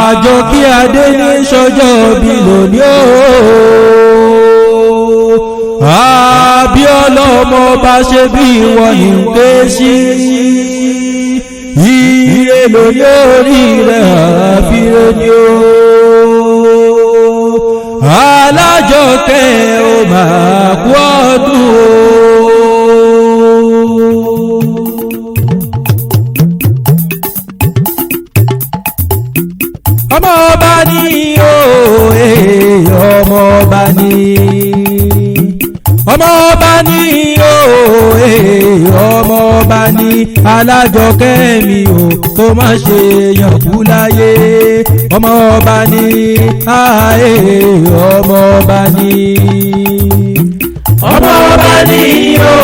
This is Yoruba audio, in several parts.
Àjọkí Adé ní sọjọ́ bí lónìí o. Abíọ́lá ọmọ bá ṣe bí wọ́n ní ń ké sí. Ire lórí orí rẹ̀ àfihàn ni o. Alájọkẹ́ ó máa kú ọdún o. Ọmọ ọba ní o, ọmọ ọba ní. Ọmọ ọba ní o, ọmọ ọba ní. Alájọkẹ́ mi o, kó má ṣe yànkú láyé. Ọmọ ọba ní, ọmọ ọba ní. Ọmọ ọba ní o,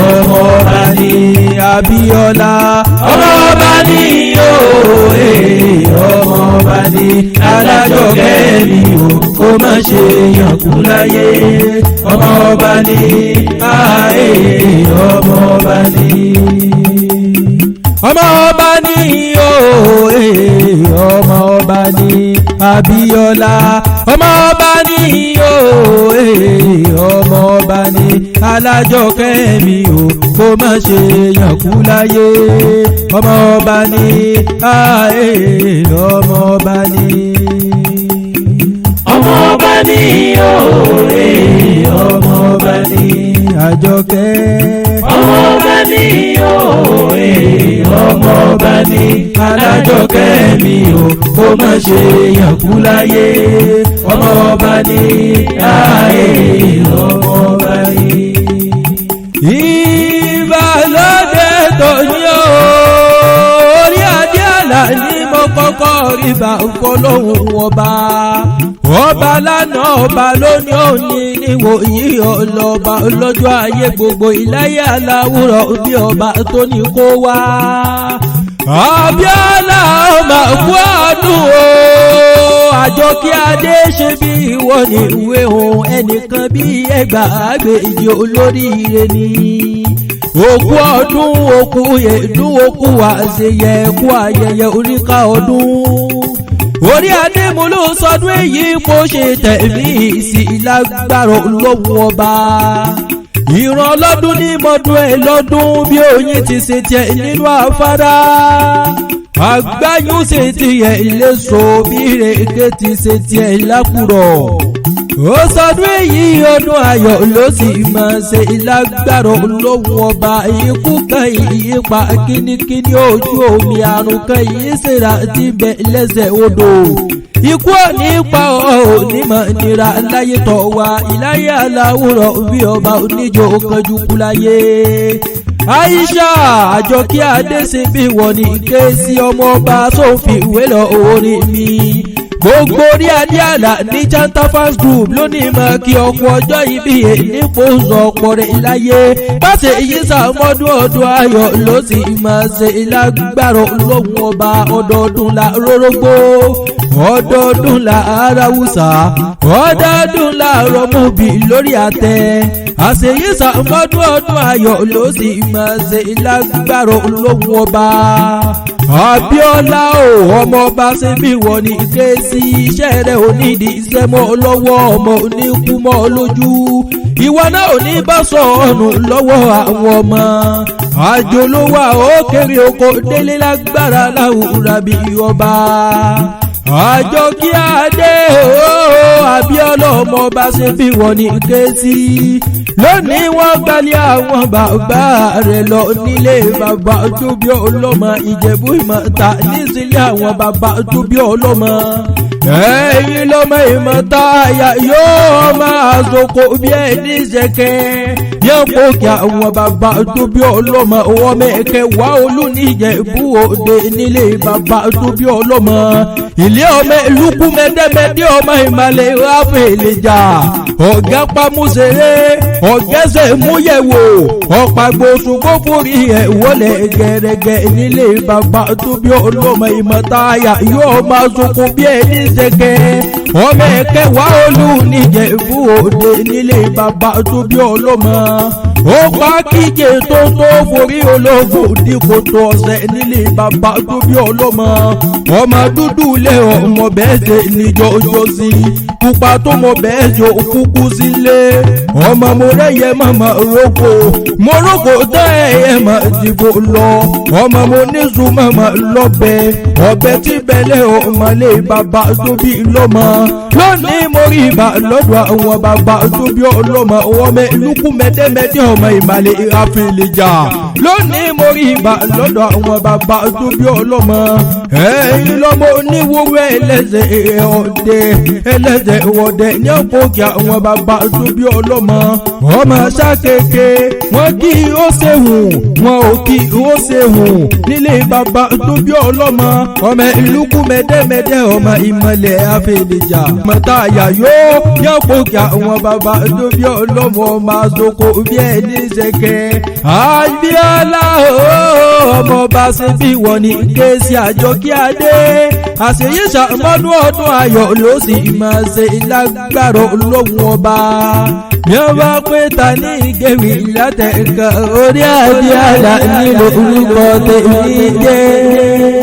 ọmọ ọba ní. Abíọ́lá ọmọ ọba ní o, ọmọ ọba ní. Alájọkẹ́ mi o, kó má ṣe yànkú láyé. Ọmọ ọba ní, ọmọ ọba ní. Ọmọ ọba ní o, ọmọ ọba ní. Abíọ́lá ọmọ ọba ní o, ọmọ ọba ní. Alájọkẹ́ mi o, kó má ṣe yànkú láyé. Ọmọ ọba ní, ọmọ ọba ní. Ọmọ ọba ní o, ọmọ ọba ní. Àjọkẹ́ ọmọ ọba ní o, ọmọ ọba ní. Alájọkẹ́ mi o, kó má ṣe yànkú láyé. Ọmọ ọba ní, ọmọ ọba ní. Ìbálòdé tó ní o, orí adé àlà ní mo kọ́kọ́ rí bá fọlọ́hún ọba. Ọba lánàá ọba lónìí òní níwò yìí ọlọ́ba lọ́jọ́ ayé gbogbo ìláyé aláwùrọ̀ bí ọba tó ní kó wá. Abíọ́lá ọmọ kú ọdún o. Àjọkí Adé ṣe bí ìwọ ní ìwé ohun ẹnìkan bí ẹgbàágbèjì olóríire ni. Òkú ọdún òkú yẹ̀dún òkú àṣeyẹ ẹ̀kú ayẹyẹ oríkà ọdún. Orí adé mo ló sọdún èyí kó ṣe tẹ̀mí sí lágbára Ọlọ́hun ọba. Ìran ọlọ́dún ní mọ́dún ẹ̀ lọ́dún bí oyin ti ṣe tiẹ̀ nínú afárá. Àgbáyún ṣe tiẹ̀ léso bí ìrèké ti ṣe tiẹ̀ lákùrọ̀. Ó sọdún èyí ọdún ayọ̀ ló sì máa ṣe lágbára Ọlọ́hun ọba. Ikú kan ìyípa kínníkínní ojú omi, àrùn kan ìyíṣẹ́ra ti bẹ̀ lẹ́sẹ̀ odò. Ikú òní pa òní mọ̀ nira láyé tọ̀ wá. Ìláyé aláwùrọ̀ bí ọba oníjó kanjú kú láyé. Aisha Àjọkí Adé ṣe bí wọ́n ní ké sí ọmọ ọba sófin ìwé lọ orin mi. Gbogbo orí adé àlà ní Chanta Fans Group lónìí mọ̀ kí ọkọ̀ ọjọ́ ìbí nípò ọ̀pọ̀ rẹ̀ láyé. Báṣe iye sàmọ́dún ọdún ayọ̀ ló sì máa ṣe lágbára Ọlọ́hun ọba. Ọdọọdún la rórógbó, ọdọọdún la aráwùsà, ọdọọdún la rọmọbì lórí àtẹ. Àṣeyí sàmọ́dún ọdún ayọ̀ ló sì máa ṣe lágbára Ọlọ́hun ọba. Abíọ́lá o ọmọ ọba ṣe bí wọ́n ní ké sí. Iṣẹ́ rẹ̀ ò ní di iṣẹ́ mọ́ lọ́wọ́, ọmọ oníkú mọ́ lójú. Ìwọ náà ò ní bá sọnù lọ́wọ́ àwọn ọmọ. Àjò ló wà ó kéré oko délé lágbára láwùrà bí ọba. Àjọkí Adé o Abíọ́lá ọmọ ọba ṣe bí wọ́n ní ké sí. Lónìí wọ́n gbalẹ̀ àwọn bàbá rẹ̀ lọ nílé bàbá tó bí ọlọ́mọ Ìjẹ̀bú Ìmọ̀ta nísìlẹ̀ àwọn bàbá tó bí ọlọ́mọ. Ẹ̀yin lọ́mọ Ìmọ̀ta àyà yóò máa sọkò bí ẹni ṣẹ̀kẹ́. Yẹ́n kò kí àwọn bàbá tó bí ọlọ́mọ ọwọ́ mẹ́kẹ́ wá olú ní Ìjẹ̀bú Òde nílé bàbá tó bí ọlọ́mọ. Ilé ọmọ ìlúkú mẹ́dẹ́mẹ́dẹ́ ọmọ ìmàlẹ̀ ráfẹ́ lè jà. Ọ̀gá pamúṣeré ọ̀gẹ́sẹ̀ múyẹ̀wò ọ̀pàgbò ṣùgbọ́n fúri ẹ̀ wọlé gẹ̀rẹ́gẹ̀ nílé bàbá tó bí ọlọ́mọ Ìmọ̀ta àyà yóò máa sunkún bí ẹni ṣẹ̀kẹ́. Ọmọ ẹ̀kẹ́ wá olú ní Ìjẹ̀bú Òde nílé bàbá tó bí ọlọ́mọ. ó pa kíje tó forí ológo dípò tó ọ̀sẹ̀ nílé bàbá tó bí ọlọ́mọ ọmọ dúdú lé ọmọ bẹ́ẹ̀ ṣe níjọ́ ọjọ́ sí pupa tó mọ bẹ́ẹ̀ jọ kúkú sílé ọmọ mo rẹ́yẹ màmá roko mo roko tẹ́ ẹ̀yẹ mà dìbò lọ ọmọ mo níṣu màmá lọ́bẹ̀ ọbẹ̀ tí bẹ̀lẹ̀ ọmọ lé bàbá tó bí lọ́mọ lónìí mo rí ibà lọ́dọ̀ àwọn bàbá tó bí ọlọ́mọ ọmọ ìlúkú mẹ́tẹ́mẹ́tẹ́ ọmọ ìmàlẹ̀ ìhàfẹ́lẹ́jà lónìí mo rí ibà lọ́dọ̀ àwọn bàbá tó bí ọlọ́mọ ẹ̀yin lọ́mọ oníwúwẹ́ ẹlẹ́sẹ̀ ọ̀dẹ ní òkòkè àwọn bàbá tó bí ọlọ́mọ ọmọ ṣàkéèké wọn kí ó ṣe hùn wọn ò kí ó ṣe hùn nílé bàbá tó bí ọlọ́mọ ọmọ ìlúkú mẹ́tẹ́mẹ́tẹ́ ọmọ ìmàlẹ̀ ìhàfẹ́lẹ́jà mọ̀tàyà yóò ní òkòkè àwọn bàbá tó bí ọlọ́mọ ọmọ àsokò bí ẹni ṣẹ̀kẹ̀ Abíọ́lá ọmọ bá ṣe bí wọn ní kéésì Àjọkẹ́ Adé àṣeyí ṣàmọ́nú ọdún ayọ̀ ló sì máa ṣe lágbára Ọlọ́hun ọba ní ọba pé ta ní ìgéwì látẹ̀ka orí Abíọ́lá nílò orúkọ tèmi jẹ́.